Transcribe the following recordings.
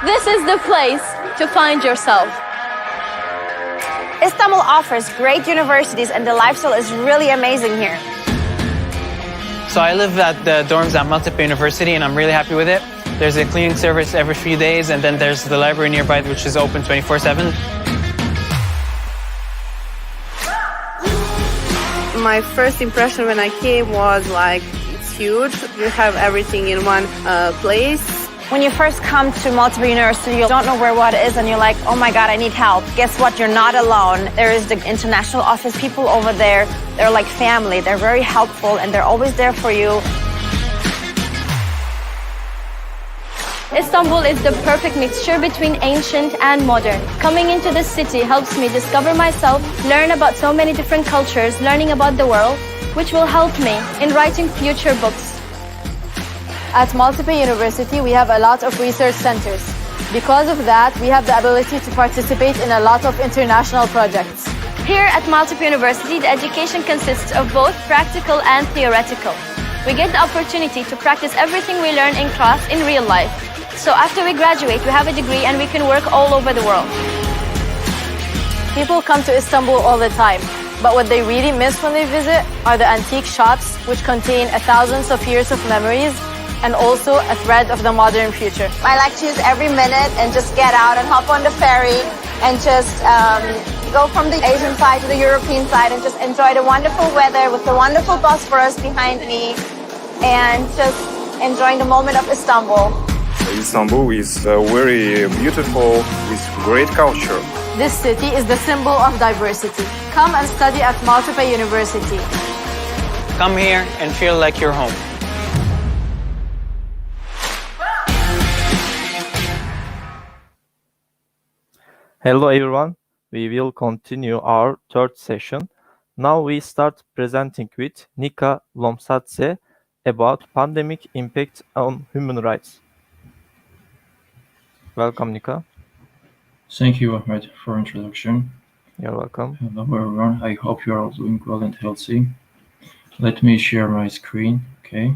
This is the place to find yourself. Istanbul offers great universities and the lifestyle is really amazing here. So I live at the dorms at Maltepe University and I'm really happy with it. There's a cleaning service every few days and then there's the library nearby which is open 24/7. My first impression when I came was like, it's huge. You have everything in one place. When you first come to Maltepe University, you don't know where what is and you're like, oh my God, I need help. Guess what? You're not alone. There is the international office people over there. They're like family. They're very helpful and they're always there for you. Istanbul is the perfect mixture between ancient and modern. Coming into this city helps me discover myself, learn about so many different cultures, learning about the world, which will help me in writing future books. At Maltepe University, we have a lot of research centers. Because of that, we have the ability to participate in a lot of international projects. Here at Maltepe University, the education consists of both practical and theoretical. We get the opportunity to practice everything we learn in class in real life. So after we graduate, we have a degree and we can work all over the world. People come to Istanbul all the time, but what they really miss when they visit are the antique shops, which contain thousands of years of memories and also a thread of the modern future. I like to use every minute and just get out and hop on the ferry and just go from the Asian side to the European side and just enjoy the wonderful weather with the wonderful Bosphorus behind me and just enjoying the moment of Istanbul. Istanbul is very beautiful with great culture. This city is the symbol of diversity. Come and study at Maltepe University. Come here and feel like you're home. Hello everyone, we will continue our third session. Now we start presenting with Nika Lomsadze about pandemic impact on human rights. Welcome, Nika. Thank you, Ahmed, for introduction. You're welcome. Hello everyone, I hope you're all doing well and healthy. Let me share my screen, okay?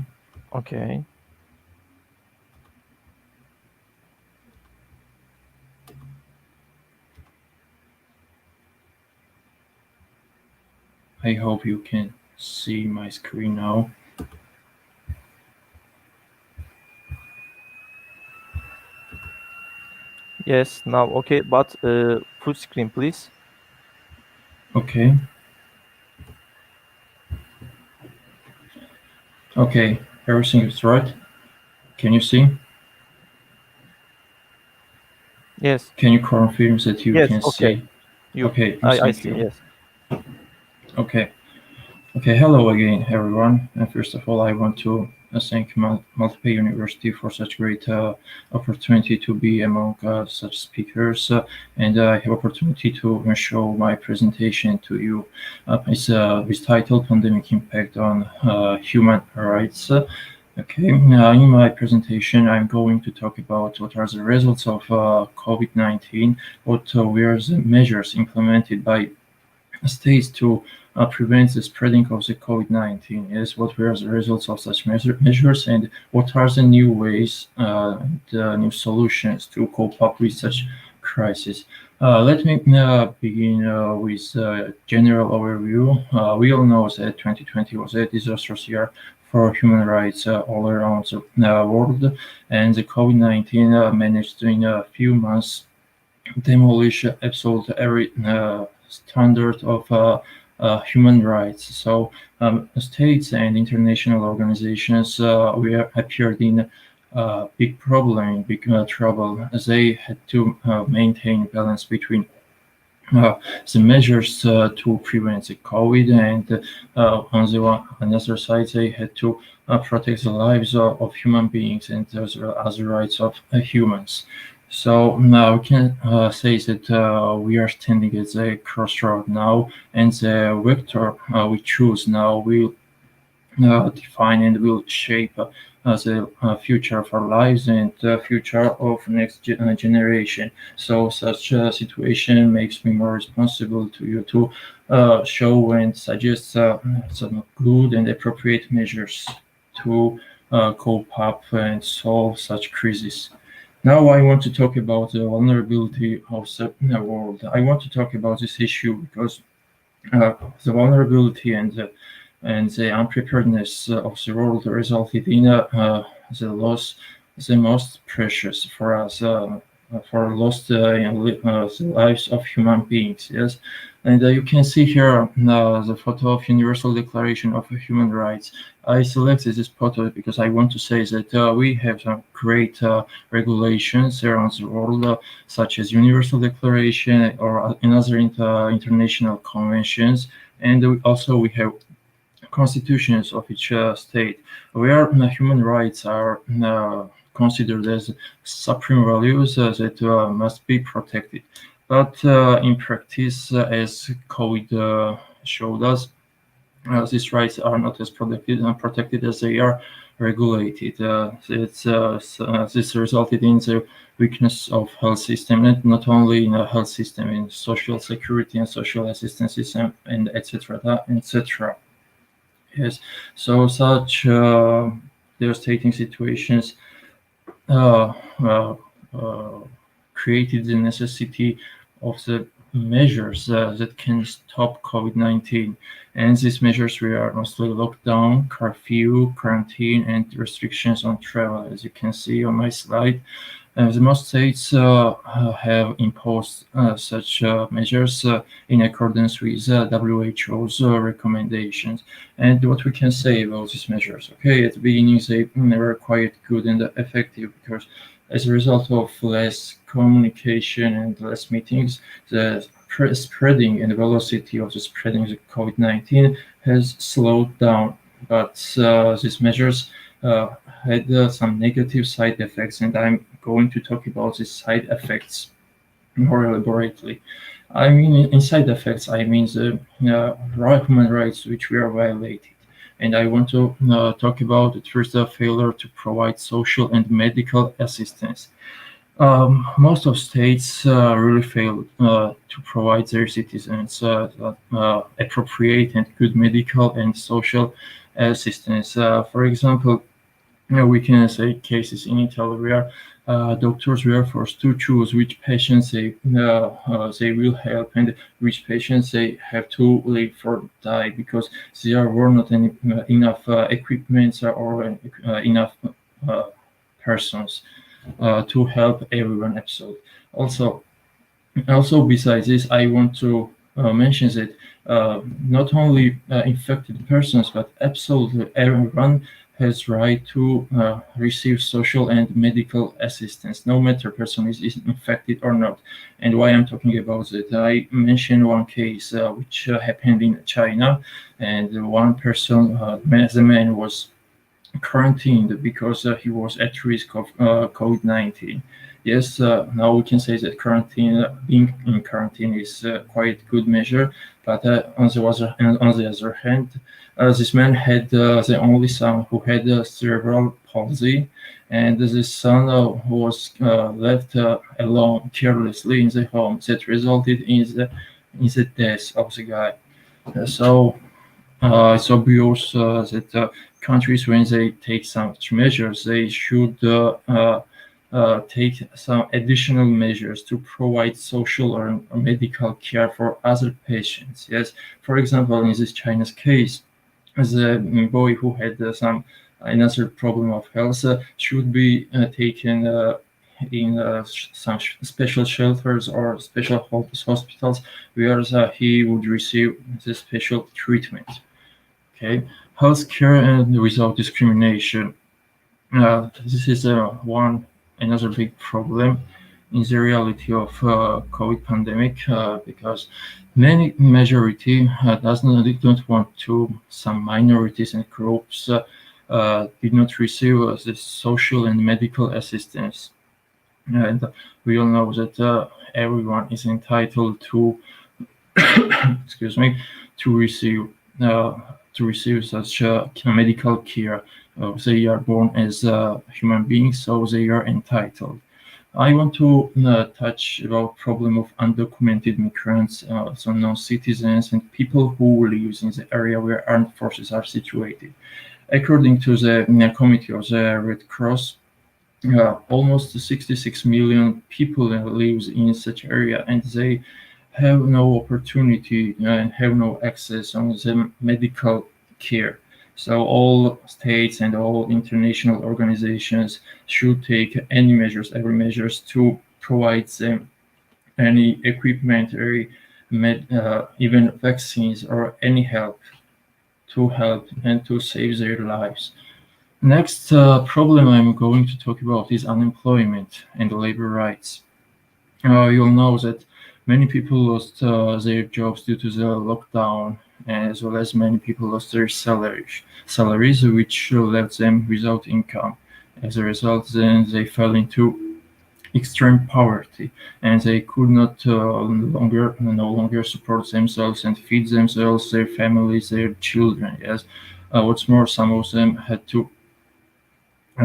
Okay. I hope you can see my screen now. Yes, now okay, but full screen, please. Okay. Okay, everything is right. Can you see? Yes. Can you confirm that you Yes, can okay. see? Okay, I thank see, you. yes. Okay. Okay, hello again, everyone. And first of all, I want to thank Maltepe University for such great opportunity to be among such speakers. And I have opportunity to show my presentation to you. It's titled Pandemic Impact on Human Rights. Okay, in my presentation, I'm going to talk about what are the results of COVID-19, what were the measures implemented by states to prevent the spreading of the COVID-19. Yes, what were the results of such measures and what are the new ways, the new solutions to cope up with such crisis. Let me begin with a general overview. We all know that 2020 was a disastrous year for human rights all around the world, and the COVID-19 managed to, in a few months, demolish absolutely every standard of human rights. So states and international organizations appeared in big problem, big trouble, as they had to maintain balance between the measures to prevent the COVID, and on the other side, they had to protect the lives of human beings and as well as the rights of humans. So now we can say that we are standing at a crossroad now, and the vector we choose now will define and will shape the future of our lives and the future of next generation. So such a situation makes me more responsible to you to show and suggest some good and appropriate measures to cope up and solve such crises. Now I want to talk about the vulnerability of the world. I want to talk about this issue because the vulnerability and the unpreparedness of the world resulted in the loss, the most precious for us, for lost the lives of human beings. Yes, and you can see here the photo of Universal Declaration of Human Rights. I selected this photo because I want to say that we have some great regulations around the world, such as Universal Declaration or another international conventions, and we have constitutions of each state, where human rights are considered as supreme values that must be protected. But in practice, as COVID showed us, these rights are not as protected as they are regulated. This resulted in the weakness of health system, and not only in a health system, in social security and social assistance system, and etc. etc. Yes, so such devastating situations uh, uh, uh, created the necessity of the measures that can stop COVID-19. And these measures were mostly lockdown, curfew, quarantine, and restrictions on travel, as you can see on my slide. The most states have imposed such measures in accordance with WHO's recommendations. And what we can say about these measures? Okay, at the beginning they were quite good and effective because as a result of less communication and less meetings, the spreading and the velocity of the spreading of COVID-19 has slowed down. But these measures had some negative side effects, and I'm going to talk about these side effects more elaborately. I mean, in side effects, I mean the human rights which were violated. And I want to talk about the first failure to provide social and medical assistance. Most of states really failed to provide their citizens appropriate and good medical and social assistance. For example, we can say cases in Italy where doctors were forced to choose which patients they will help and which patients they have to leave or die because there were not enough equipment or enough persons to help everyone. Absolutely. Also, besides this, I want to mention that not only infected persons, but absolutely everyone has right to receive social and medical assistance, no matter person is infected or not. And why I'm talking about it, I mentioned one case which happened in China, and one person, the man was quarantined because he was at risk of COVID-19. Yes, now we can say that being in quarantine is quite good measure, but on the other hand, this man had the only son who had cerebral palsy, and this son was left alone carelessly in the home. That resulted in the death of the guy. So it's obvious that countries, when they take such measures, they should take some additional measures to provide social or medical care for other patients. Yes, for example, in this China's case, the boy who had some another problem of health should be taken in some special shelters or special hospitals where he would receive the special treatment. Okay, healthcare and without discrimination. This is another big problem in the reality of COVID pandemic because many majority don't want to. Some minorities and groups did not receive the social and medical assistance, and we all know that everyone is entitled to excuse me to receive such medical care. They are born as human beings, so they are entitled. I want to touch about problem of undocumented migrants, so non-citizens and people who live in the area where armed forces are situated. According to the Committee of the Red Cross, almost 66 million people lives in such area, and they have no opportunity and have no access on the medical care. So all states and all international organizations should take any measures, every measures to provide them any equipment or even vaccines or any help to help and to save their lives. Next problem I'm going to talk about is unemployment and labor rights. You'll know that many people lost their jobs due to the lockdown, as well as many people lost their salaries which left them without income. As a result, then they fell into extreme poverty, and they could not no longer support themselves and feed themselves, their families, their children. Yes, what's more, some of them had to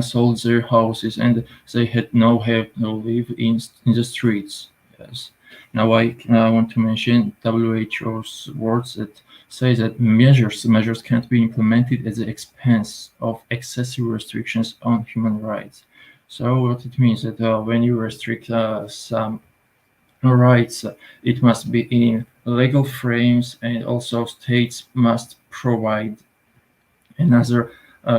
sold their houses, and they had no help to live in the streets. Yes. Now I want to mention WHO's words that say that measures can't be implemented at the expense of excessive restrictions on human rights. So what it means that when you restrict some rights, it must be in legal frames, and also states must provide another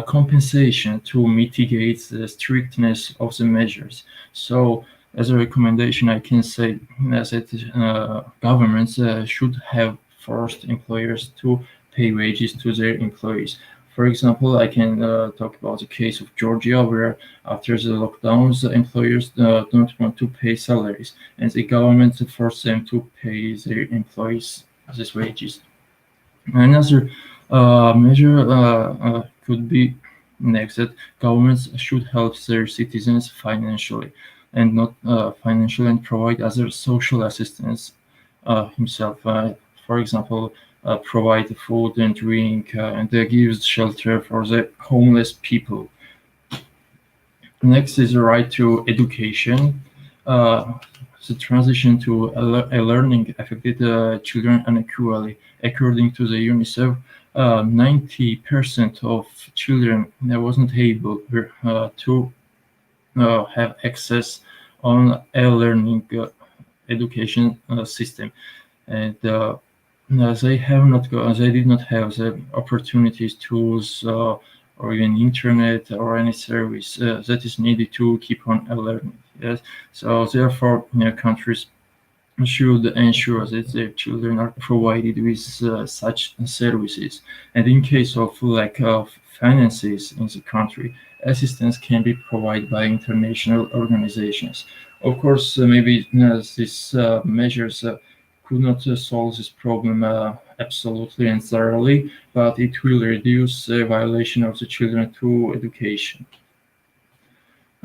compensation to mitigate the strictness of the measures. So, as a recommendation, I can say that governments should have forced employers to pay wages to their employees. For example, I can talk about the case of Georgia, where after the lockdowns, the employers don't want to pay salaries, and the government forced them to pay their employees these wages. Another measure could be next that governments should help their citizens financially, and not financially, and provide other social assistance himself. For example, provide food and drink, and gives shelter for the homeless people. Next is the right to education. The transition to a learning affected children unequally. According to the UNICEF, 90% of children wasn't able to have access on a learning education system, and they did not have the opportunities, tools, or even internet or any service that is needed to keep on learning. Yes, so therefore, countries should ensure that their children are provided with such services. And in case of lack of finances in the country, assistance can be provided by international organizations. Of course, maybe these measures could not solve this problem absolutely and thoroughly, but it will reduce the violation of the children to education.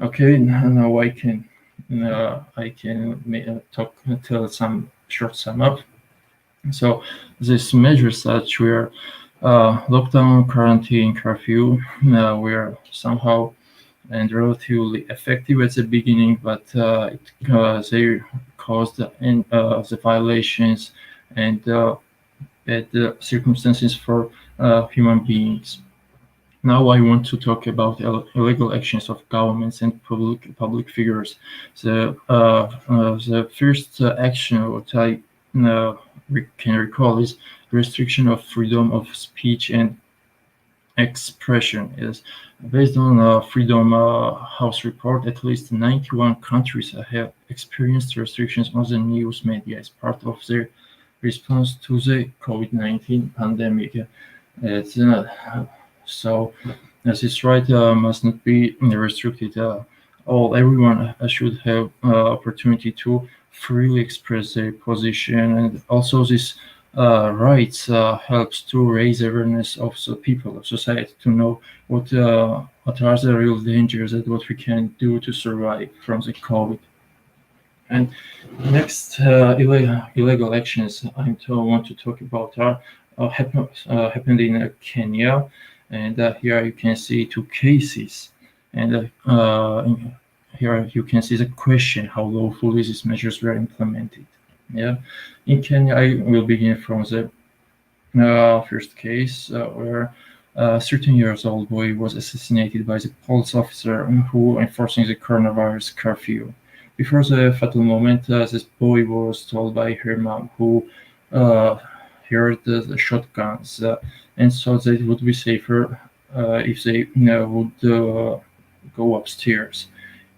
Okay, now I can tell some short sum up. So these measures such were lockdown, quarantine, curfew were somehow and relatively effective at the beginning, but they caused the violations and bad circumstances for human beings. Now I want to talk about illegal actions of governments and public figures. The first action what I can recall is restriction of freedom of speech and expression. Is based on Freedom House report. At least 91 countries have experienced restrictions on the news media as part of their response to the COVID-19 pandemic. It's so, as this right must not be restricted. Everyone should have opportunity to freely express their position, and also this rights helps to raise awareness of the people of society to know what are the real dangers and what we can do to survive from the COVID. And next illegal actions I want to talk about are happened in Kenya. And here you can see two cases, and here you can see the question how lawfully these measures were implemented. Yeah, in Kenya, I will begin from the first case where A 13-year-old boy was assassinated by the police officer who enforcing the coronavirus curfew. Before the fatal moment, this boy was told by her mom, who heard the shotguns and thought that it would be safer if they would go upstairs.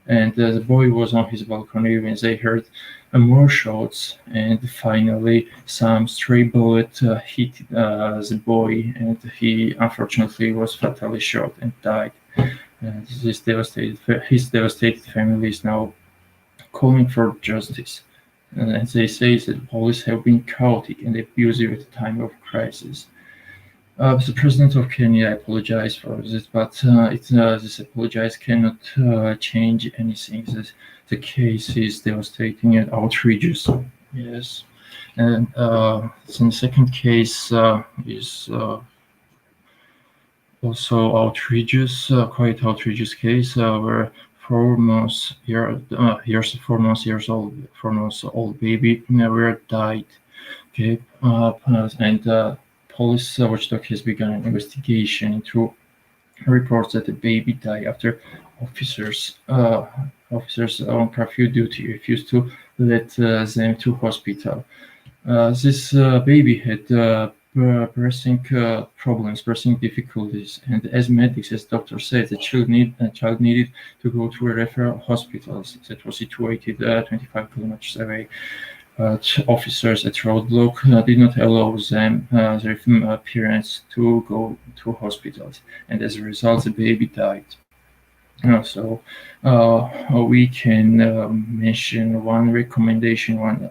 And the boy was on his balcony when they heard more shots, and finally some stray bullet hit the boy, and he unfortunately was fatally shot and died. And his devastated family is now calling for justice. And they say that police have been chaotic and abusive at the time of crisis. The president of Kenya apologized for this, but this apologize cannot change anything. The case is devastating and outrageous. Yes, and then the second case is also outrageous, quite outrageous case where 4 months years old baby never died. Okay, and police watchdog has begun an investigation into reports that the baby died after officers on curfew duty refused to let them to hospital. This baby had breathing problems, breathing difficulties, and as medics, as doctors said, the child needed to go to a referral hospital that was situated 25 kilometers away. But officers at roadblock did not allow them, their parents, to go to hospitals, and as a result, the baby died. So we can mention one recommendation, one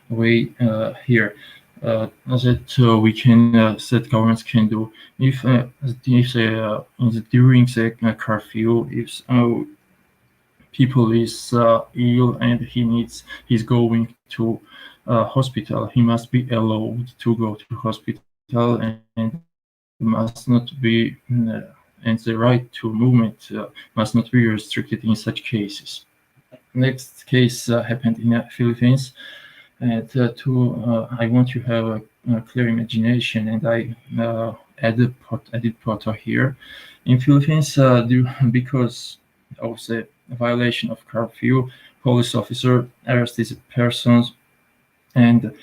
way here that we can that governments can do if during the curfew, if people is ill and he's going to hospital, he must be allowed to go to hospital and must not be and the right to movement must not be restricted in such cases. Next case happened in the Philippines, and I want you to have a clear imagination, and I added photo here. In Philippines, because of the violation of curfew, police officer arrested persons and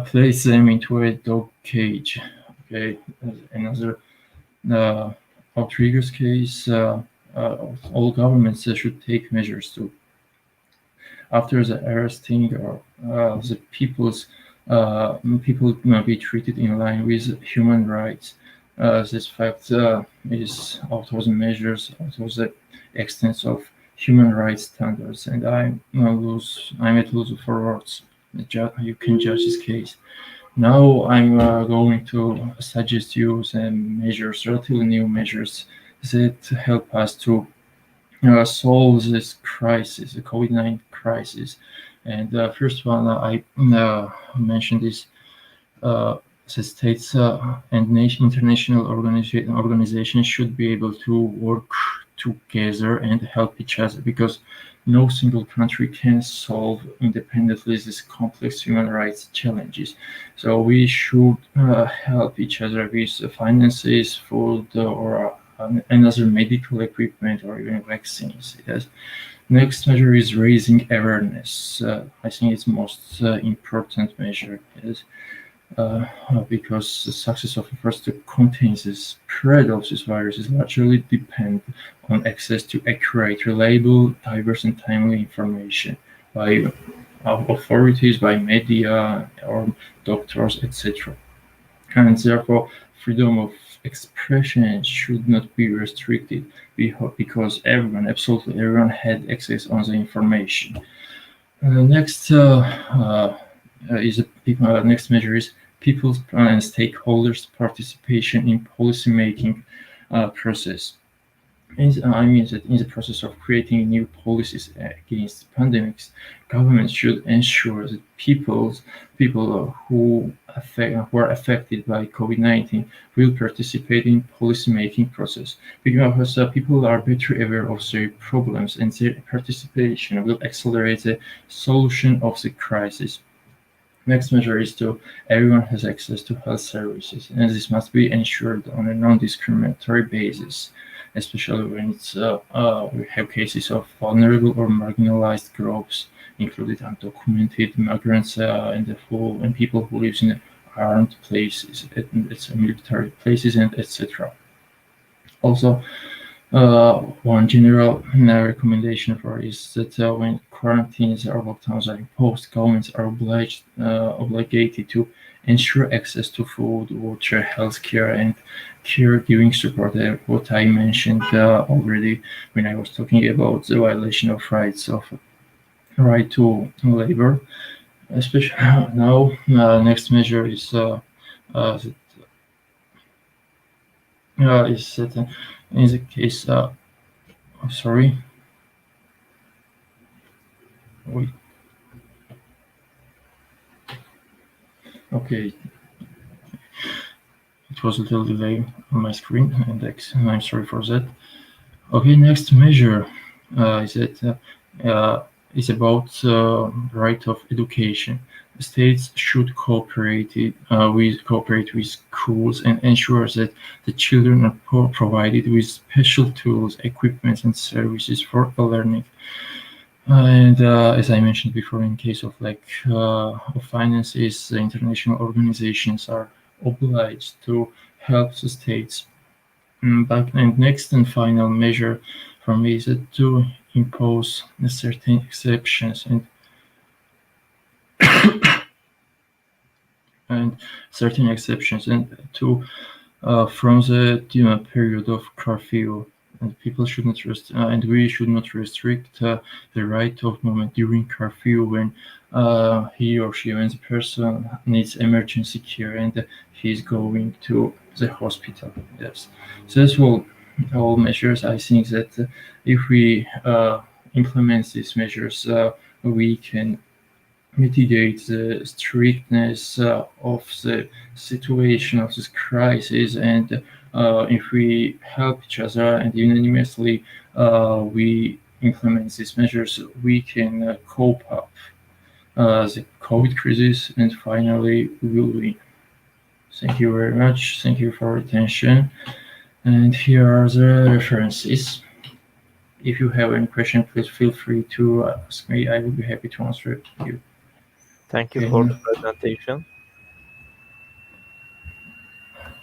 placed them into a dog cage. Okay, another outrageous case. All governments should take measures to, after the arresting or the people be treated in line with human rights. This fact is out of the measures, out of the extent of human rights standards, and I'm at loss for words. You can judge this case. Now I'm going to suggest you some measures, relatively new measures that help us to solve this crisis, the COVID-19 crisis. And first one I mentioned is the states and international organizations should be able to work together and help each other, because no single country can solve independently these complex human rights challenges. So we should help each other with finances, food, or another medical equipment, or even vaccines. Yes. Next measure is raising awareness. I think it's most important measure. Yes. Because the success of efforts to contain the spread of this virus is largely depend on access to accurate, reliable, diverse, and timely information by authorities, by media, or doctors, etc. And therefore, freedom of expression should not be restricted because everyone, absolutely everyone, had access on the information. Next measure is people's and stakeholders' participation in policy-making process. I mean that in the process of creating new policies against pandemics, governments should ensure that people who are affected by COVID-19 will participate in policy-making process, because people are better aware of their problems, and their participation will accelerate the solution of the crisis. next measure is to everyone has access to health services, and this must be ensured on a non-discriminatory basis, especially when we have cases of vulnerable or marginalized groups, including undocumented migrants and people who live in armed places, military places, and etc. Also, one general recommendation for is that when quarantines or lockdowns are imposed, governments are obligated to ensure access to food, water, healthcare, and caregiving support. What I mentioned already when I was talking about the violation of right to labor, especially now. Next measure is that in the case. Sorry. Wait. Okay. It was a little delay on my screen, and I'm sorry for that. Okay, next measure is about right of education. The states should cooperate with schools and ensure that the children are provided with special tools, equipment, and services for learning. And as I mentioned before, in case of lack of finances, the international organizations are obliged to help the states. And next and final measure for me is to impose certain exceptions and to from the period of curfew. And people should not and we should not restrict the right of movement during curfew when he or she, when the person needs emergency care and he is going to the hospital. Yes, so that's all measures. I think that if we implement these measures, we can mitigate the strictness of the situation of this crisis, and if we help each other and unanimously we implement these measures, we can cope up the COVID crisis, and finally we will win. Thank you very much. Thank you for your attention. And here are the references. If you have any question, please feel free to ask me. I will be happy to answer you. Thank you for the presentation.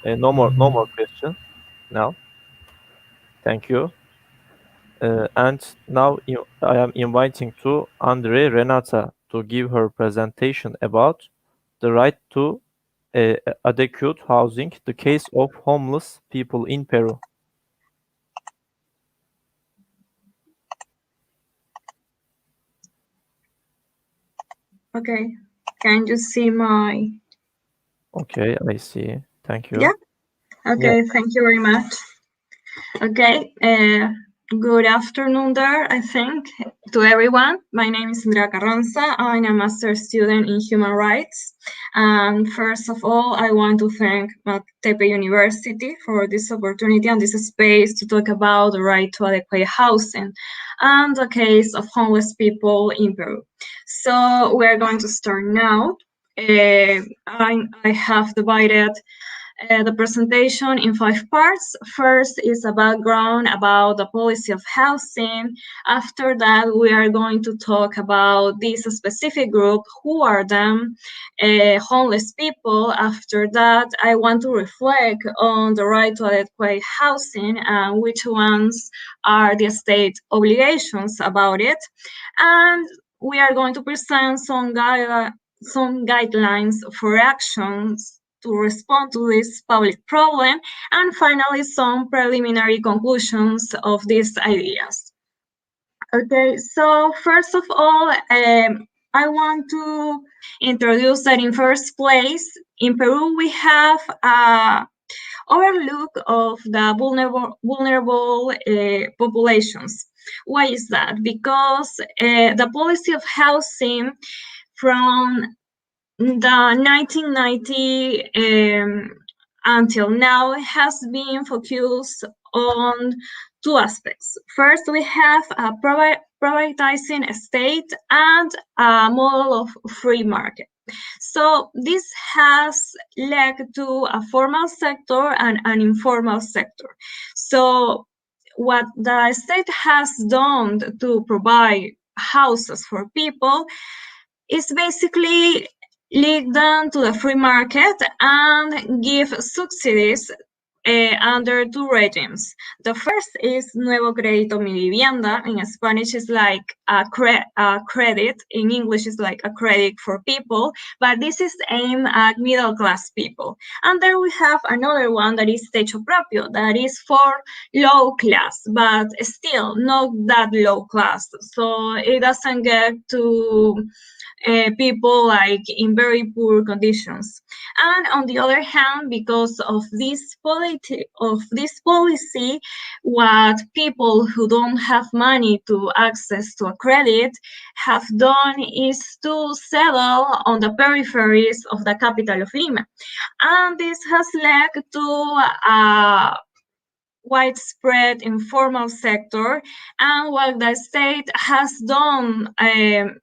No more question now. Thank you. And now I am inviting to Andre Renata to give her presentation about the right to adequate housing, the case of homeless people in Peru. Okay, can you see my... Okay, I see. Thank you. Yeah? Okay, Yeah. Thank you very much. Okay, good afternoon there, I think, to everyone. My name is Andrea Carranza. I'm a master's student in human rights. And first of all, I want to thank Maltepe University for this opportunity and this space to talk about the right to adequate housing and the case of homeless people in Peru. So we're going to start now. I have divided the presentation in 5 parts. First is a background about the policy of housing. After that, we are going to talk about this specific group, who are them, homeless people. After that, I want to reflect on the right to adequate housing and which ones are the state obligations about it. And we are going to present some guidelines for actions to respond to this public problem, and finally some preliminary conclusions of these ideas. Okay, so first of all, I want to introduce that in first place, in Peru we have an overlook of the vulnerable populations. Why is that? Because the policy of housing from the 1990 until now has been focused on 2 aspects. First, we have a privatizing state and a model of free market. So this has led to a formal sector and an informal sector. So what the state has done to provide houses for people is basically lead them to the free market and give subsidies under two regimes. The first is Nuevo Crédito Mi Vivienda. In Spanish, is like a credit. In English, is like a credit for people, but this is aimed at middle-class people. And there we have another one that is Techo Propio, that is for low class, but still not that low class. So it doesn't get to people like in very poor conditions. And on the other hand, because of this policy, what people who don't have money to access to a credit have done is to settle on the peripheries of the capital of Lima. And this has led to a widespread informal sector, and what the state has done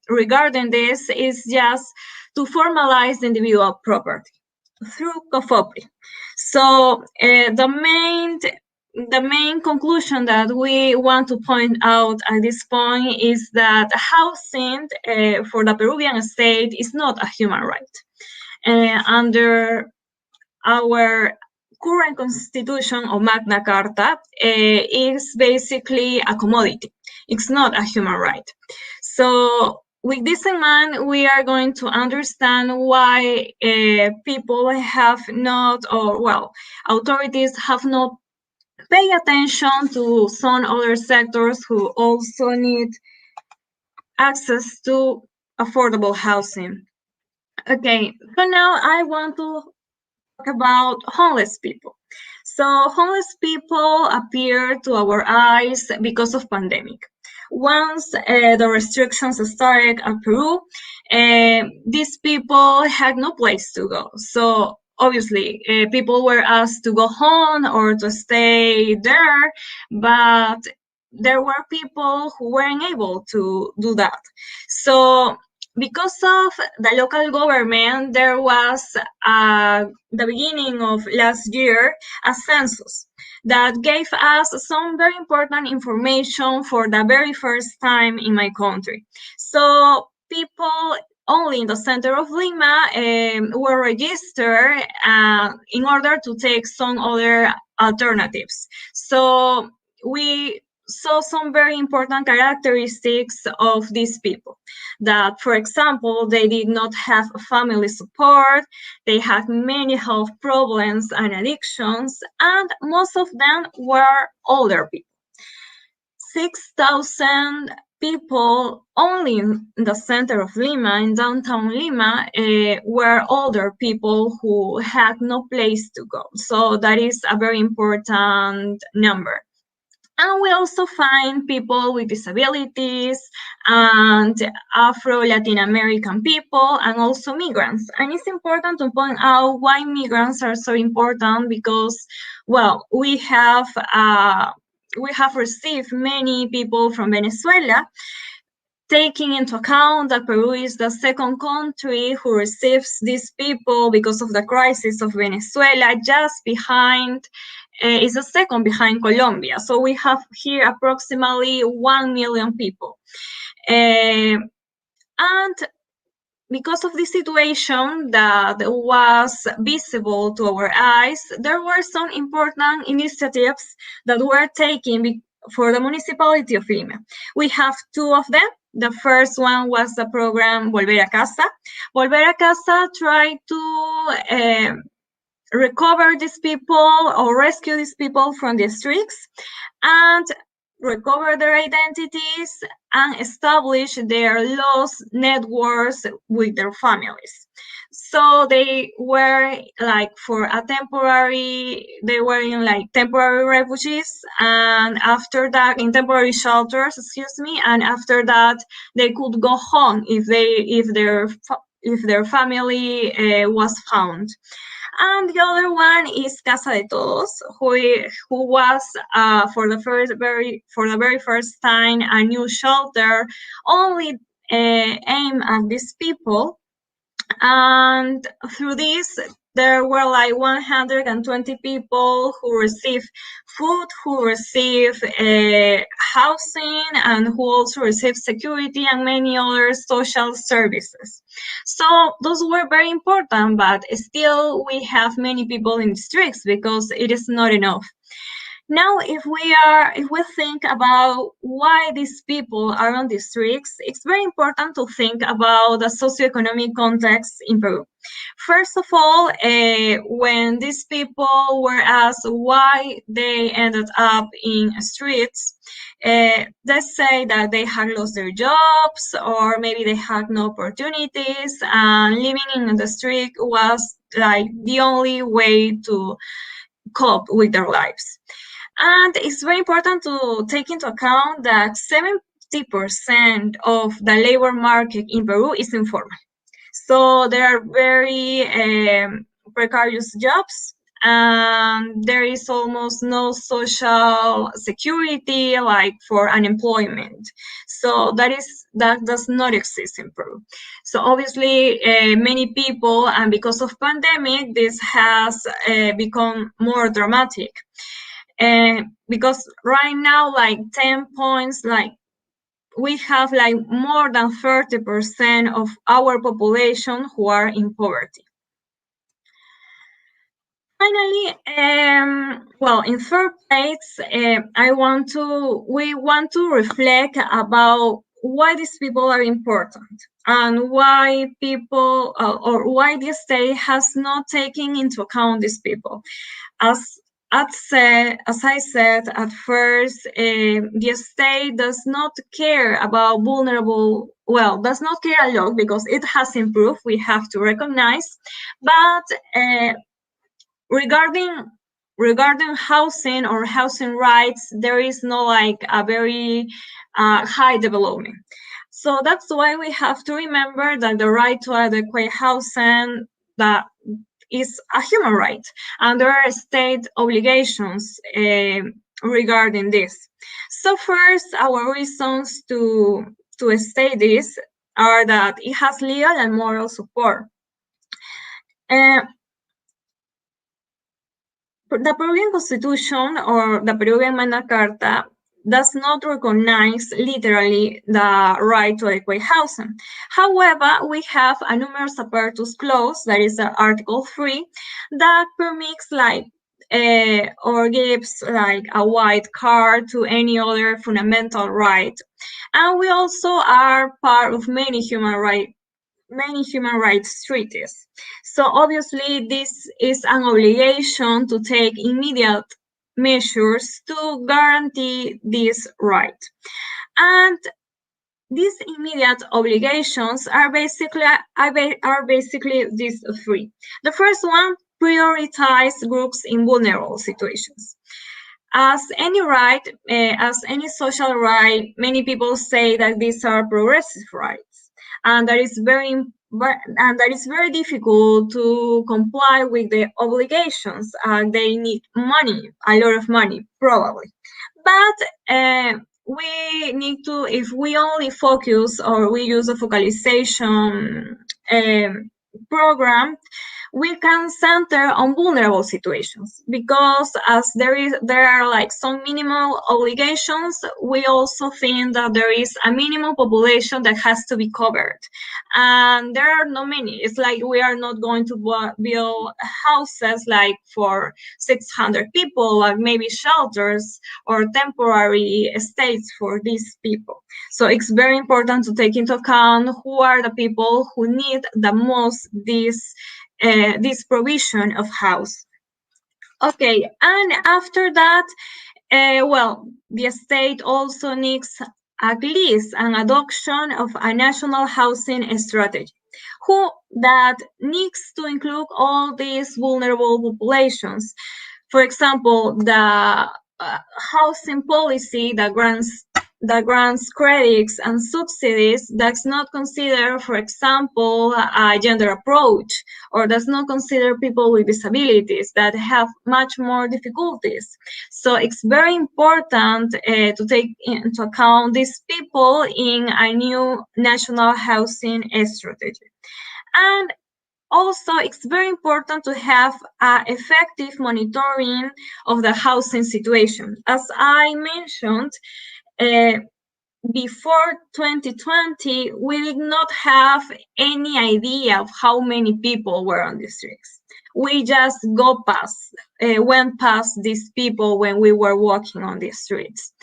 regarding this is just to formalize individual property through COFOPRI. So the main conclusion that we want to point out at this point is that housing for the Peruvian state is not a human right. Under our current constitution or Magna Carta is basically a commodity. It's not a human right. So with this in mind, we are going to understand why people have not, or well, authorities have not paid attention to some other sectors who also need access to affordable housing. Okay, so now I want to about homeless people. So homeless people appear to our eyes because of pandemic. Once the restrictions started at Peru, these people had no place to go. So obviously, people were asked to go home or to stay there, but there were people who weren't able to do that. So because of the local government, there was the beginning of last year a census that gave us some very important information for the very first time in my country. So people only in the center of Lima were registered in order to take some other alternatives. So we saw some very important characteristics of these people. That, for example, they did not have family support, they had many health problems and addictions, and most of them were older people. 6,000 people only in the center of Lima, in downtown Lima, were older people who had no place to go. So that is a very important number. And we also find people with disabilities and Afro-Latin American people and also migrants. And it's important to point out why migrants are so important because, well, we have received many people from Venezuela, taking into account that Peru is the second country who receives these people because of the crisis of Venezuela, just behind is the second behind Colombia. So we have here approximately 1 million people. And because of this situation that was visible to our eyes, there were some important initiatives that were taken for the municipality of Lima. We have two of them. The first one was the program Volver a Casa. Volver a Casa tried to recover these people or rescue these people from the streets and recover their identities and establish their lost networks with their families. So they were like they were in like temporary refugees, and after that in temporary shelters, and after that they could go home if their family was found. And the other one is Casa de Todos, who was for the very first time a new shelter only aimed at these people. And through this, there were like 120 people who received food, who received housing, and who also received security and many other social services. So those were very important, but still we have many people in the streets because it is not enough. Now, if we think about why these people are on the streets, it's very important to think about the socioeconomic context in Peru. First of all, when these people were asked why they ended up in streets, let's say that they had lost their jobs, or maybe they had no opportunities, and living in the street was like the only way to cope with their lives. And it's very important to take into account that 70% of the labor market in Peru is informal. So there are very precarious jobs, and there is almost no social security like for unemployment. So that does not exist in Peru. So obviously many people, and because of pandemic, this has become more dramatic. Because right now, like 10 points, like we have like more than 30% of our population who are in poverty. Finally, well, in third place, we want to reflect about why these people are important and why people or why the state has not taken into account these people. As I said at first, the state does not care about vulnerable, well, does not care a lot because it has improved, we have to recognize, but regarding housing or housing rights, there is no like a very high development. So that's why we have to remember that the right to adequate housing, that is a human right, and there are state obligations regarding this. So first, our reasons to state this are that it has legal and moral support. The Peruvian Constitution or the Peruvian Magna Carta does not recognize literally the right to adequate housing. However, we have a numerus apertus clause, that is Article 3, that permits like or gives like a white card to any other fundamental right. And we also are part of many human rights treaties. So obviously this is an obligation to take immediate measures to guarantee this right. And these immediate obligations are basically these three. The first one, prioritize groups in vulnerable situations. As any right, as any social right, many people say that these are progressive rights, and that is very difficult to comply with the obligations. They need money, a lot of money, probably. But we need to, if we only focus or we use a focalization program, we can center on vulnerable situations, because as there are like some minimal obligations, we also think that there is a minimum population that has to be covered, and there are not many. It's like we are not going to build houses like for 600 people, like maybe shelters or temporary estates for these people. So it's very important to take into account who are the people who need the most this provision of house. Okay, and after that, well, the state also needs at least an adoption of a national housing strategy, that needs to include all these vulnerable populations. For example, the housing policy that grants credits and subsidies does not consider, for example, a gender approach, or does not consider people with disabilities that have much more difficulties. So it's very important to take into account these people in a new national housing strategy. And Also, it's very important to have effective monitoring of the housing situation. As I mentioned, before 2020, we did not have any idea of how many people were on the streets. We just went past these people when we were walking on the streets.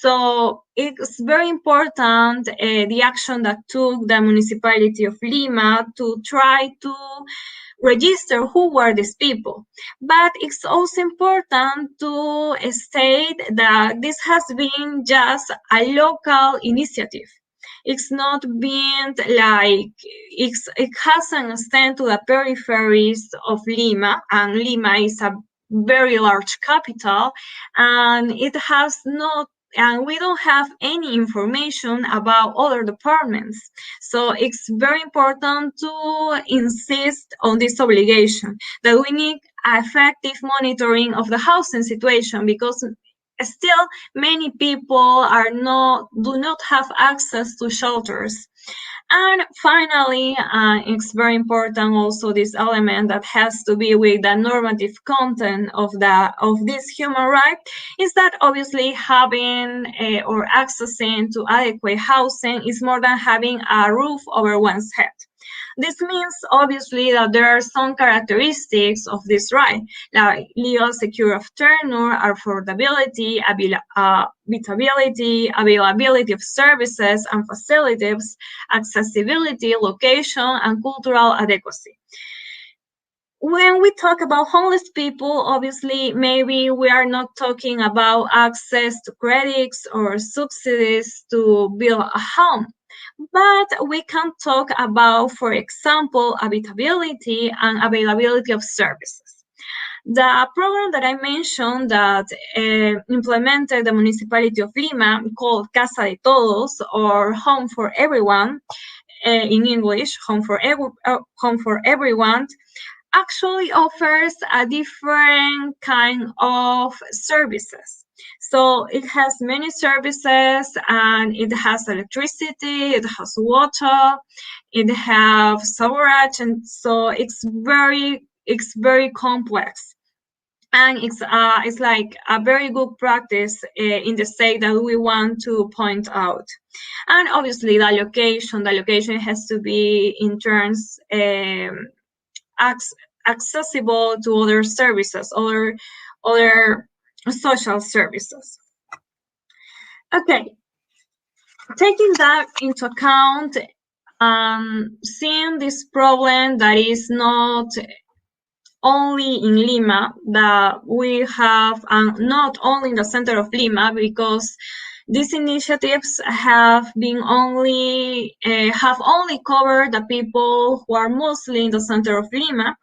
So it's very important the action that took the municipality of Lima to try to register who were these people. But it's also important to state that this has been just a local initiative. It's not been like, it hasn't extended to the peripheries of Lima, and Lima is a very large capital, and it has not, and we don't have any information about other departments. So it's very important to insist on this obligation, that we need effective monitoring of the housing situation, because still many people do not have access to shelters. And finally, it's very important also this element that has to be with the normative content of this human right, is that obviously having or accessing to adequate housing is more than having a roof over one's head. This means obviously that there are some characteristics of this right, like legal secure of tenure, affordability, habitability, availability of services and facilities, accessibility, location, and cultural adequacy. When we talk about homeless people, obviously, maybe we are not talking about access to credits or subsidies to build a home. But we can talk about, for example, habitability and availability of services. The program that I mentioned that implemented the municipality of Lima, called Casa de Todos, or Home for Everyone, in English, Home for Everyone, actually offers a different kind of services. So it has many services, and it has electricity, it has water, it has storage, and so it's very complex. And it's like a very good practice in the state that we want to point out. And obviously the location has to be in terms accessible to other services, other social services. Okay, taking that into account, seeing this problem that is not only in Lima, that we have, not only in the center of Lima, because these initiatives have only covered the people who are mostly in the center of Lima.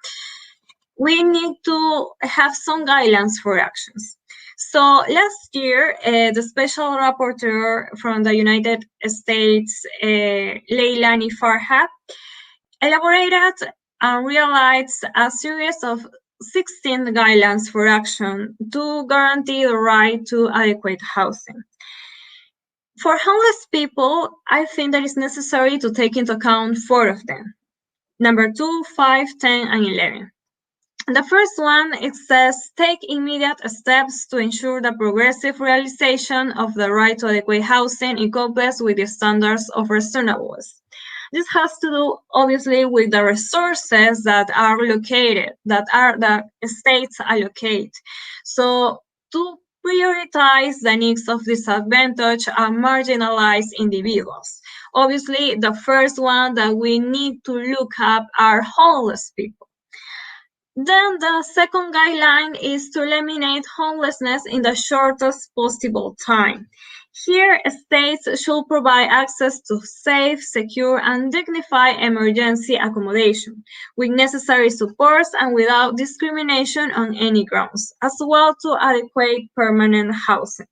We need to have some guidelines for actions. So last year, the special rapporteur from the United States, Leilani Farhat, elaborated and realized a series of 16 guidelines for action to guarantee the right to adequate housing. For homeless people, I think that it's necessary to take into account 4 of them: number 2, 5, 10, and 11. The first one, it says, take immediate steps to ensure the progressive realization of the right to adequate housing in compliance with the standards of reasonableness. This has to do, obviously, with the resources that are allocated, that the states allocate. So to prioritize the needs of disadvantaged and marginalized individuals. Obviously, the first one that we need to look up are homeless people. Then the second guideline is to eliminate homelessness in the shortest possible time. Here, states should provide access to safe, secure, and dignified emergency accommodation with necessary supports and without discrimination on any grounds, as well to adequate permanent housing.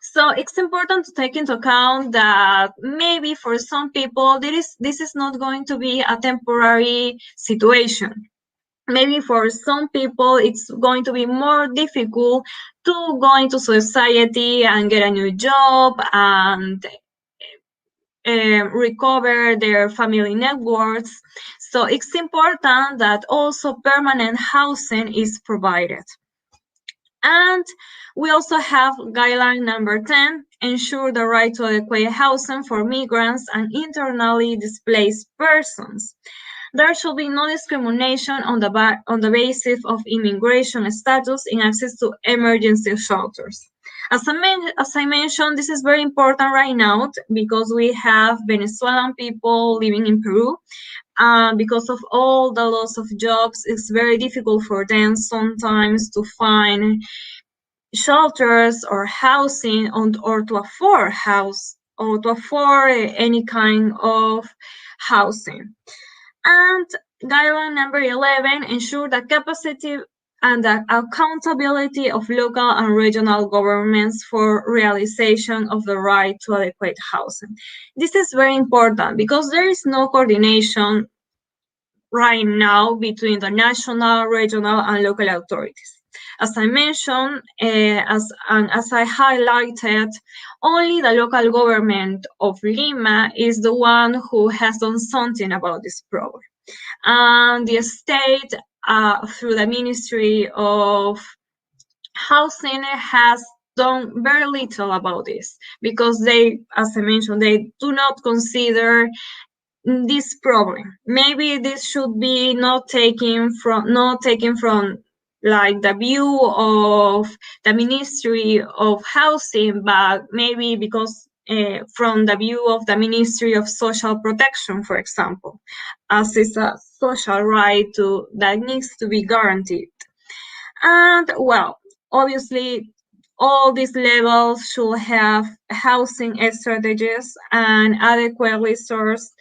So it's important to take into account that maybe for some people, this is not going to be a temporary situation. Maybe for some people, it's going to be more difficult to go into society and get a new job and recover their family networks. So it's important that also permanent housing is provided. And we also have guideline number 10, ensure the right to adequate housing for migrants and internally displaced persons. There should be no discrimination on the basis of immigration status in access to emergency shelters. As I mentioned, this is very important right now because we have Venezuelan people living in Peru. Because of all the loss of jobs, it's very difficult for them sometimes to find shelters or housing or to afford any kind of housing. And guideline number 11, ensure the capacity and the accountability of local and regional governments for realization of the right to adequate housing. This is very important because there is no coordination right now between the national, regional, and local authorities. As I mentioned, as I highlighted, only the local government of Lima is the one who has done something about this problem. And the state, through the Ministry of Housing, has done very little about this because they, as I mentioned, they do not consider this problem. Maybe this should be not taken from like the view of the Ministry of Housing, but maybe because from the view of the Ministry of Social Protection, for example, as it's a social right that needs to be guaranteed. And well, obviously, all these levels should have housing strategies and adequate resources,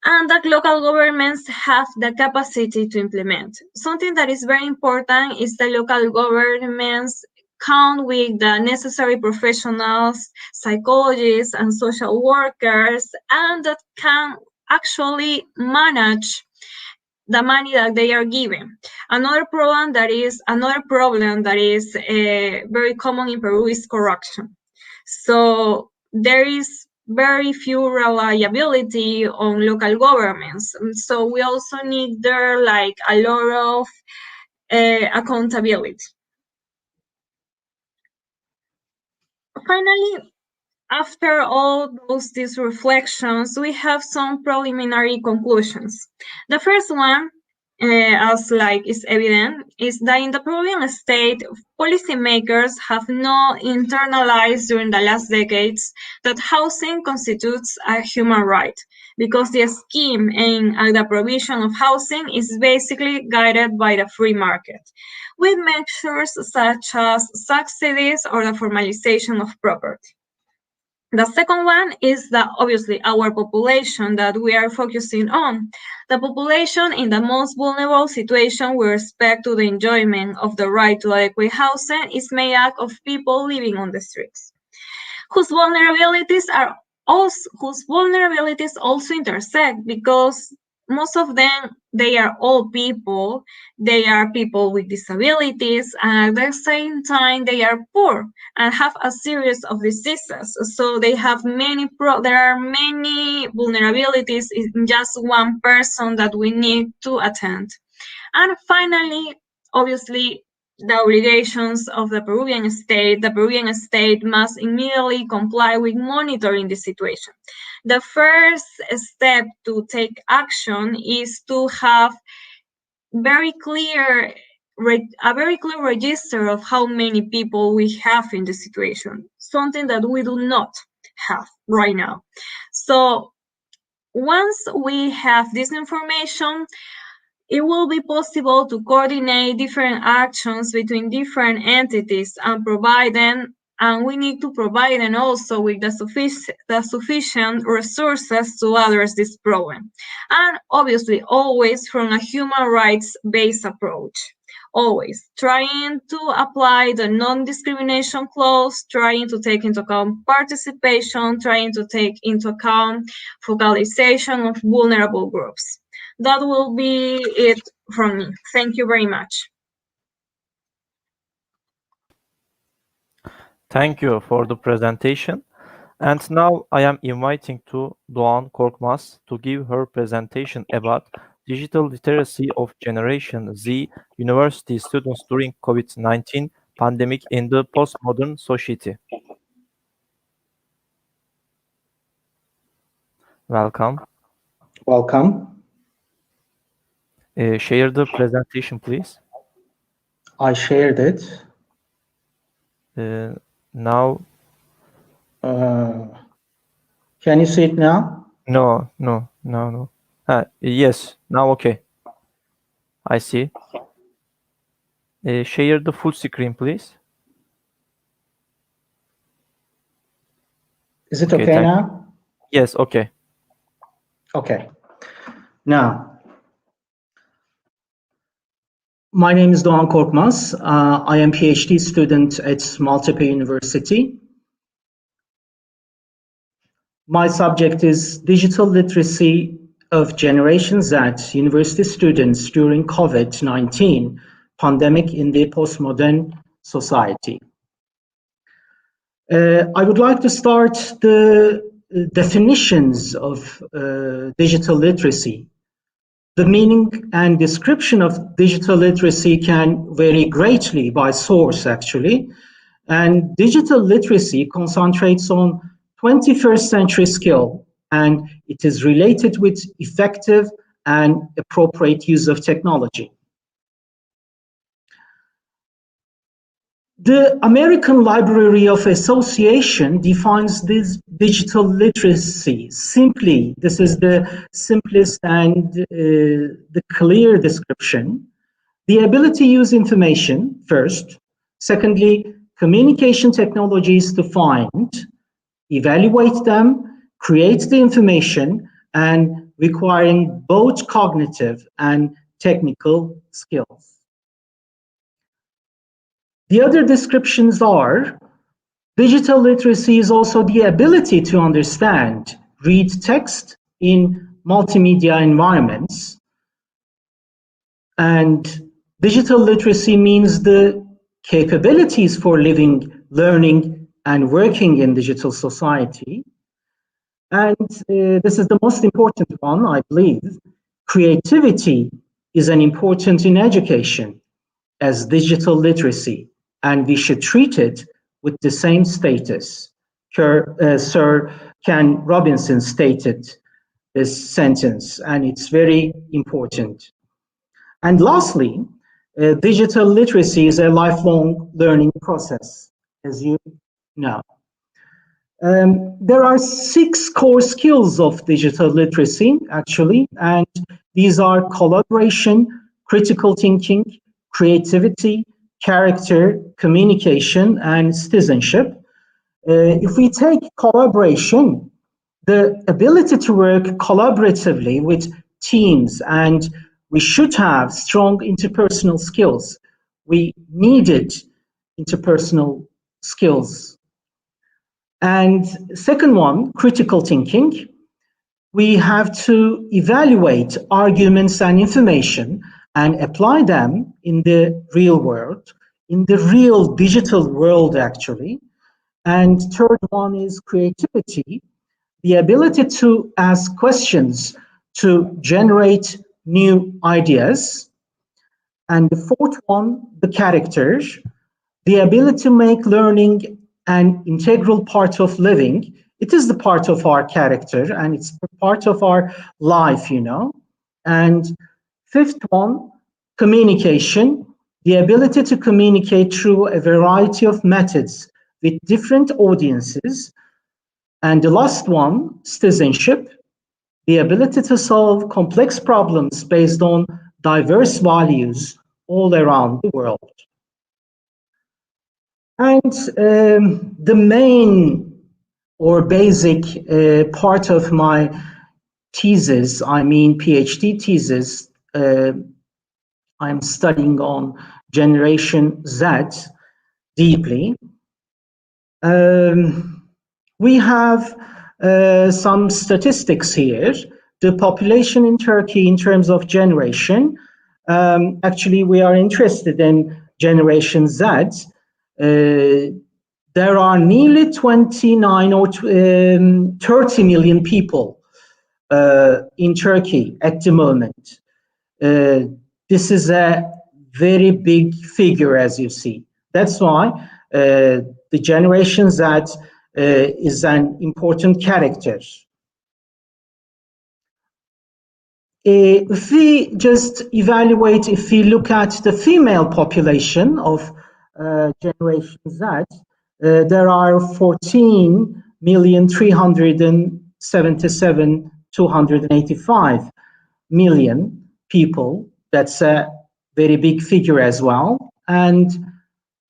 and that local governments have the capacity to implement. Something that is very important is the local governments count with the necessary professionals, psychologists, and social workers, and that can actually manage the money that they are given. Another problem that is very common in Peru is corruption. So there is very few reliability on local governments. So we also need there like a lot of accountability. Finally, after all these reflections, we have some preliminary conclusions. The first one, as is evident, is that in the Peruvian state, policymakers have not internalized during the last decades that housing constitutes a human right, because the scheme aimed at the provision of housing is basically guided by the free market, with measures such as subsidies or the formalization of property. The second one is that obviously our population that we are focusing on. The population in the most vulnerable situation with respect to the enjoyment of the right to adequate housing is made up of people living on the streets, whose vulnerabilities also intersect because most of them, they are old people, they are people with disabilities, and at the same time, they are poor and have a series of diseases. So they have there are many vulnerabilities in just one person that we need to attend. And finally, obviously, the obligations of the Peruvian state must immediately comply with monitoring the situation. The first step to take action is to have a very clear register of how many people we have in the situation, something that we do not have right now. So once we have this information, it will be possible to coordinate different actions between different entities and provide them, and we need to provide them also with the sufficient resources to address this problem. And obviously, always from a human rights-based approach. Always trying to apply the non-discrimination clause, trying to take into account participation, trying to take into account focalization of vulnerable groups. That will be it from me. Thank you very much. Thank you for the presentation. And now I am inviting to Doğan Korkmaz to give her presentation about digital literacy of Generation Z university students during COVID-19 pandemic in the postmodern society. Welcome. Welcome. Share the presentation, please. I shared it. Now. Can you see it now? No. Yes, now okay. I see. Share the full screen, please. Is it okay now? Yes, okay. Okay. Now, my name is Doğan Korkmaz. I am PhD student at Maltepe University. My subject is digital literacy of Generation Z university students during COVID-19 pandemic in the postmodern society. I would like to start the definitions of digital literacy. The meaning and description of digital literacy can vary greatly by source, actually. And digital literacy concentrates on 21st century skill, and it is related with effective and appropriate use of technology. The American Library of Association defines this digital literacy simply. This is the simplest and the clear description. The ability to use information, first. Secondly, communication technologies to find, evaluate them, create the information, and requiring both cognitive and technical skills. The other descriptions are, digital literacy is also the ability to understand, read text in multimedia environments. And digital literacy means the capabilities for living, learning, and working in digital society. And this is the most important one, I believe. Creativity is an important in education as digital literacy, and we should treat it with the same status. Sir Ken Robinson stated this sentence, and it's very important. And lastly, digital literacy is a lifelong learning process, as you know. There are 6 core skills of digital literacy, actually, and these are collaboration, critical thinking, creativity, character, communication, and citizenship. If we take collaboration, the ability to work collaboratively with teams, and we should have strong interpersonal skills. We needed interpersonal skills. And second one, critical thinking. We have to evaluate arguments and information and apply them in the real world, in the real digital world, actually. And third one is creativity, the ability to ask questions to generate new ideas. And the fourth one, the character, the ability to make learning an integral part of living. It is the part of our character and it's part of our life, you know. And fifth one, communication, the ability to communicate through a variety of methods with different audiences. And the last one, citizenship, the ability to solve complex problems based on diverse values all around the world. And the main or basic part of my thesis, I mean PhD thesis, I'm studying on Generation Z deeply. We have some statistics here. The population in Turkey in terms of generation, actually we are interested in Generation Z. There are nearly 29 or 30 million people in Turkey at the moment. This is a very big figure, as you see. That's why the Generation Z is an important character. If we just evaluate, if we look at the female population of Generation Z, there are 14,377,285 million people. That's a very big figure as well. And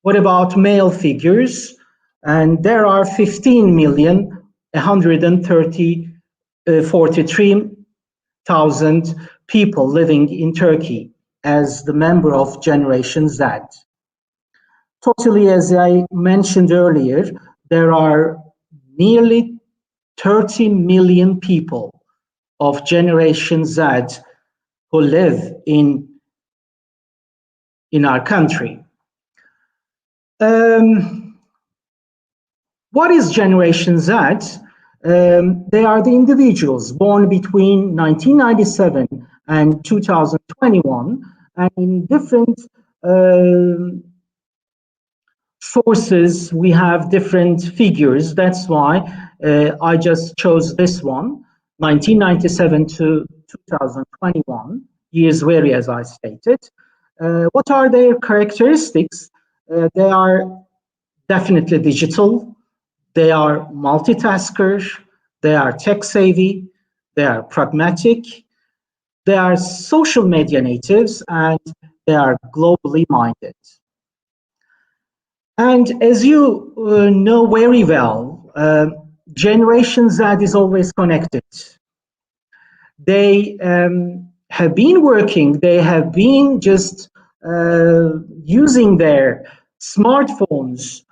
what about male figures? And there are 15,143,000 people living in Turkey as the member of Generation Z. Totally, as I mentioned earlier, there are nearly 30 million people of Generation Z who live in our country. What is Generation Z? They are the individuals born between 1997 and 2021, and in different sources we have different figures. That's why I just chose this one, 1997 to 2021. Years vary, as I stated. What are their characteristics? They are definitely digital. They are multitaskers, they are tech savvy, they are pragmatic, they are social media natives, and they are globally minded. And as you know very well, Generation Z is always connected. They have been working, they have been just using their smartphones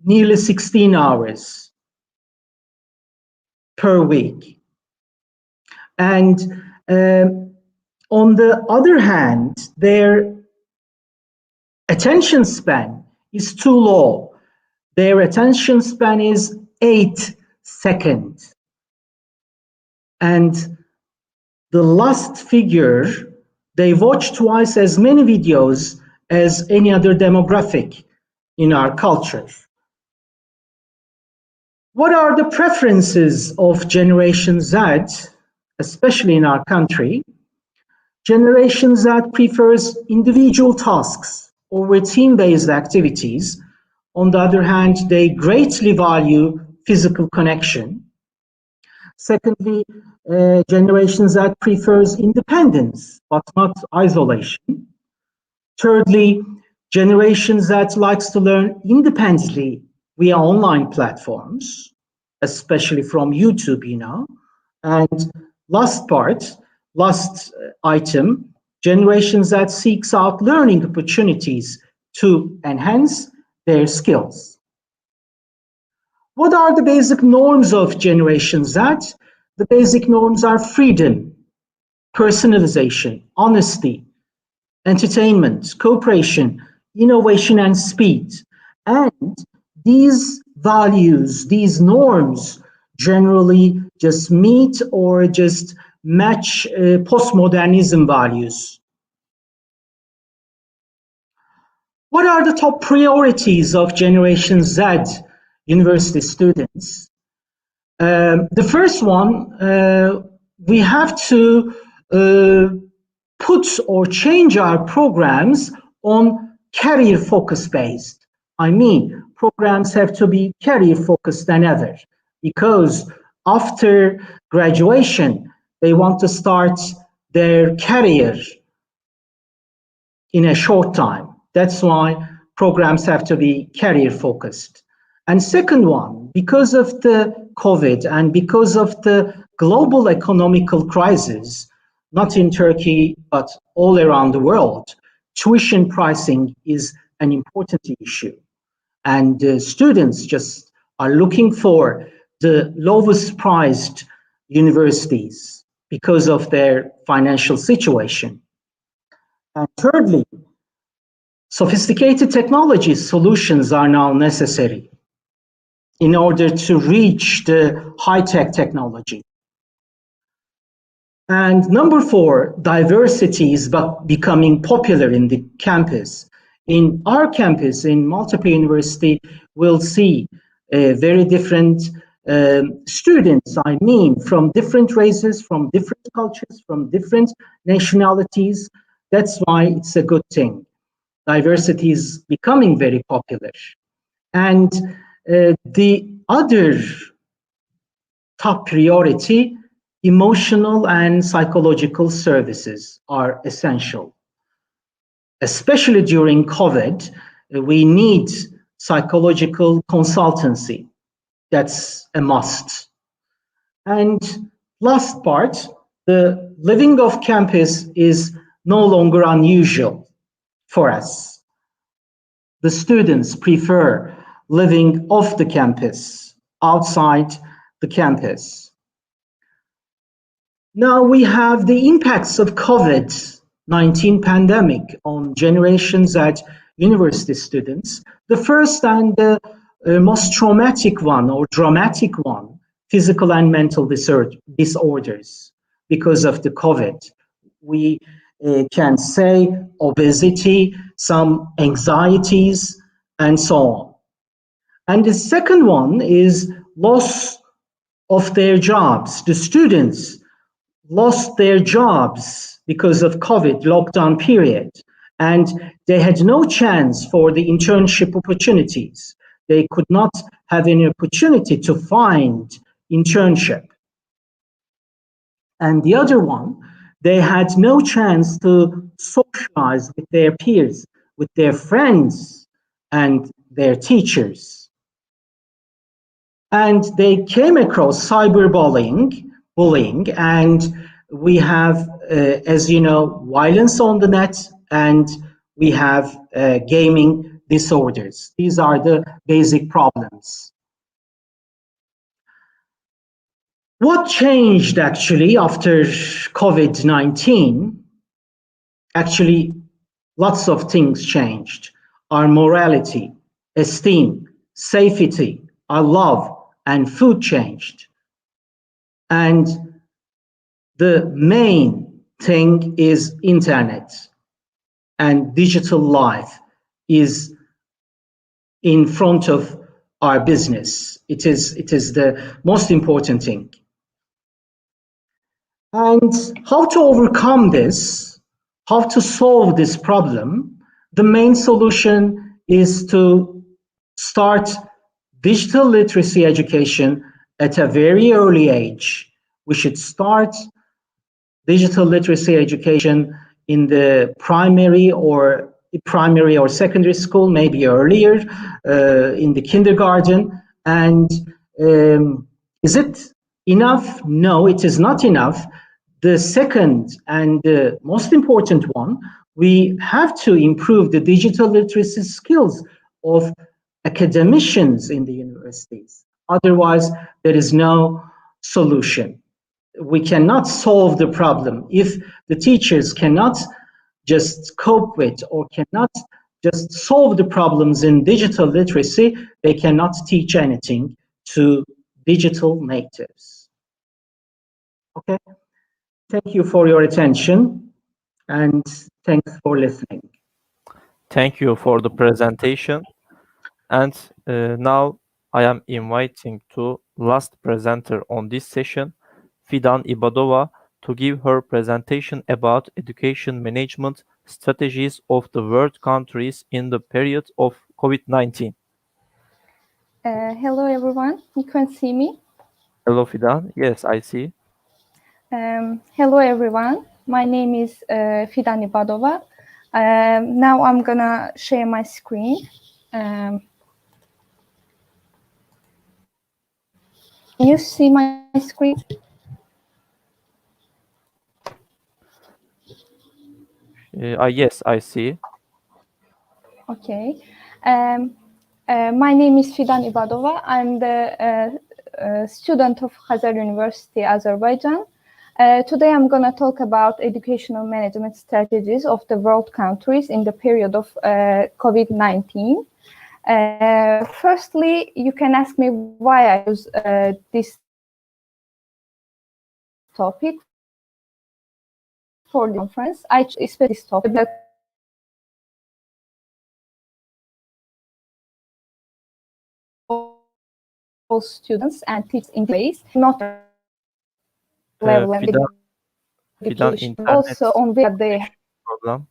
nearly 16 hours per week. And on the other hand, their attention span is too low. Their attention span is 8 seconds. And the last figure, they watch twice as many videos as any other demographic in our culture. What are the preferences of Generation Z, especially in our country? Generation Z prefers individual tasks over team-based activities. On the other hand, they greatly value physical connection. Secondly, Generation Z prefers independence, but not isolation. Thirdly, Generation Z likes to learn independently via online platforms, especially from YouTube, you know. And last item, Generation Z seeks out learning opportunities to enhance their skills. What are the basic norms of Generation Z? The basic norms are freedom, personalization, honesty, entertainment, cooperation, innovation, and speed. And these values, these norms, generally just meet or just match postmodernism values. What are the top priorities of Generation Z university students? The first one, we have to put or change our programs on career focus based. I mean, programs have to be career focused than ever, because after graduation, they want to start their career in a short time. That's why programs have to be career focused. And second one, because of the COVID and because of the global economical crisis, not in Turkey, but all around the world, tuition pricing is an important issue. And students just are looking for the lowest priced universities because of their financial situation. And thirdly, sophisticated technology solutions are now necessary in order to reach the high-tech technology. And number 4, diversity is becoming popular in the campus. In our campus, in Maltepe University, we'll see very different students, I mean, from different races, from different cultures, from different nationalities. That's why it's a good thing. Diversity is becoming very popular. And the other top priority, emotional and psychological services are essential. Especially during COVID, we need psychological consultancy. That's a must. And last part, the living off campus is no longer unusual for us. The students prefer living off the campus, outside the campus. Now we have the impacts of COVID-19 pandemic on generations at university students. The first and the most traumatic one or dramatic one, physical and mental disorders because of the COVID. We can say obesity, some anxieties, and so on. And the second one is loss of their jobs. The students lost their jobs because of COVID lockdown period, and they had no chance for the internship opportunities. They could not have any opportunity to find internship. And the other one, they had no chance to socialize with their peers, with their friends and their teachers. And they came across cyberbullying, and we have, as you know, violence on the net, and we have gaming disorders. These are the basic problems. What changed actually after COVID-19? Actually, lots of things changed. Our morality, esteem, safety, our love, and food changed. And the main thing is internet, and digital life is in front of our business. It is the most important thing. And how to overcome this, how to solve this problem, the main solution is to start digital literacy education at a very early age. We should start digital literacy education in the primary or secondary school, maybe earlier, in the kindergarten. And is it enough? No, it is not enough. The second and the most important one, we have to improve the digital literacy skills of academicians in the universities. Otherwise, there is no solution. We cannot solve the problem if the teachers cannot just cope with or cannot just solve the problems in digital literacy. They cannot teach anything to digital natives. Okay, thank you for your attention and thanks for listening. Thank you for the presentation. And now I am inviting to last presenter on this session, Fidan Ibadova, to give her presentation about education management strategies of the world countries in the period of COVID-19. Hello everyone, you can see me? Hello Fidan, yes, I see. Hello everyone, my name is Fidan Ibadova. Now I'm gonna share my screen. Can you see my screen? Yes, I see. Okay. My name is Fidan Ibadova. I'm the student of Khazar University, Azerbaijan. Today I'm going to talk about educational management strategies of the world countries in the period of COVID-19. Firstly, you can ask me why I use this topic for the conference. I chose this topic. Students and teach in ways not level and education. Also on where they problem.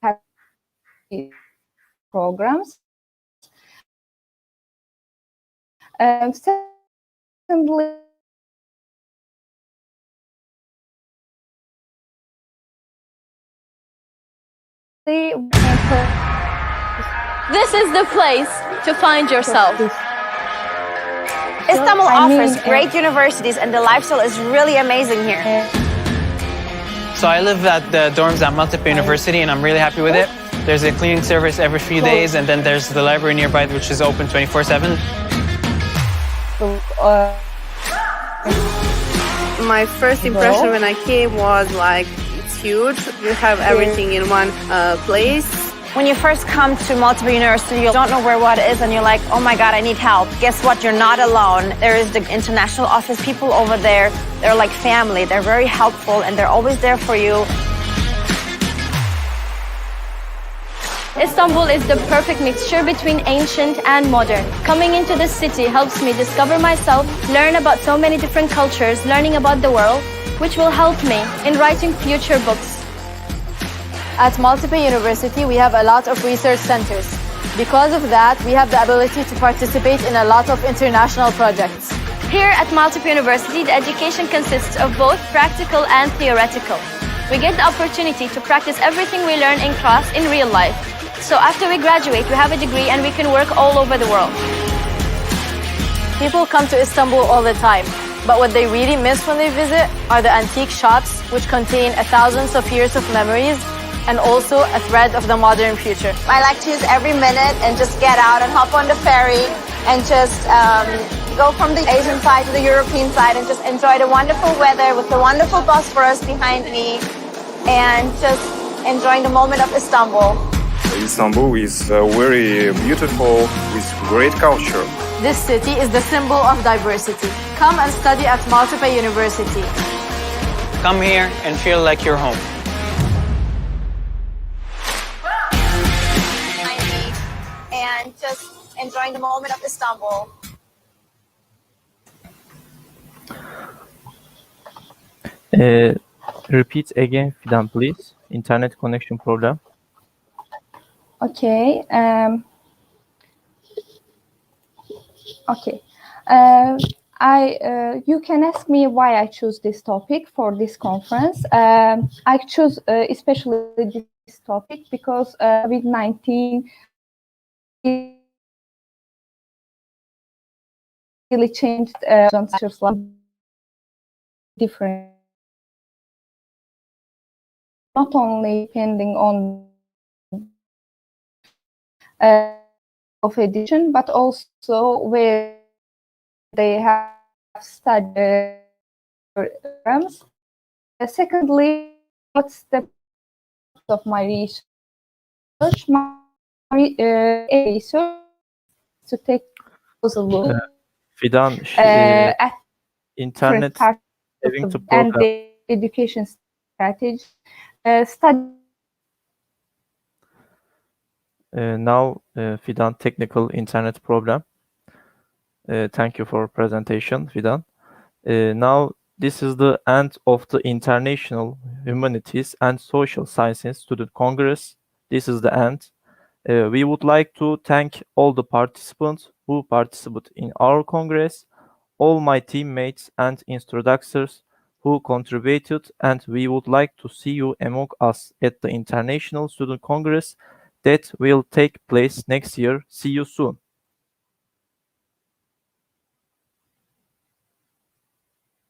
have programs. Secondly, This is the place to find yourself. Istanbul offers great universities and the lifestyle is really amazing here. So I live at the dorms at Maltepe University and I'm really happy with it. There's a cleaning service every few days and then there's the library nearby which is open 24/7. My first impression when I came was like, it's huge. You have everything in one place. When you first come to Maltepe University, you don't know where what is and you're like, oh my God, I need help. Guess what? You're not alone. There is the international office people over there. They're like family. They're very helpful and they're always there for you. Istanbul is the perfect mixture between ancient and modern. Coming into this city helps me discover myself, learn about so many different cultures, learning about the world, which will help me in writing future books. At Maltepe University, we have a lot of research centers. Because of that, we have the ability to participate in a lot of international projects. Here at Maltepe University, the education consists of both practical and theoretical. We get the opportunity to practice everything we learn in class in real life. So after we graduate, we have a degree and we can work all over the world. People come to Istanbul all the time, but what they really miss when they visit are the antique shops, which contain thousands of years of memories and also a thread of the modern future. I like to use every minute and just get out and hop on the ferry and just go from the Asian side to the European side and just enjoy the wonderful weather with the wonderful Bosphorus behind me and just enjoying the moment of Istanbul. Istanbul is very beautiful with great culture. This city is the symbol of diversity. Come and study at Maltepe University. Come here and feel like you're home. And just enjoying the moment of Istanbul. Repeat again, Fidan, please. Internet connection problem. Okay. Okay. You can ask me why I choose this topic for this conference. I choose especially this topic because COVID-19 really changed different. Not only depending on of edition, but also where they have studied programs. Secondly, what's the of my research? My research to take a look Fidan, at internet having to and program. the education strategy. Study. Now, Fidan, technical internet problem. Thank you for presentation, Fidan. Now, this is the end of the International Humanities and Social Sciences Student Congress. This is the end. We would like to thank all the participants who participated in our Congress, all my teammates and instructors who contributed, and we would like to see you among us at the International Student Congress that will take place next year. See you soon.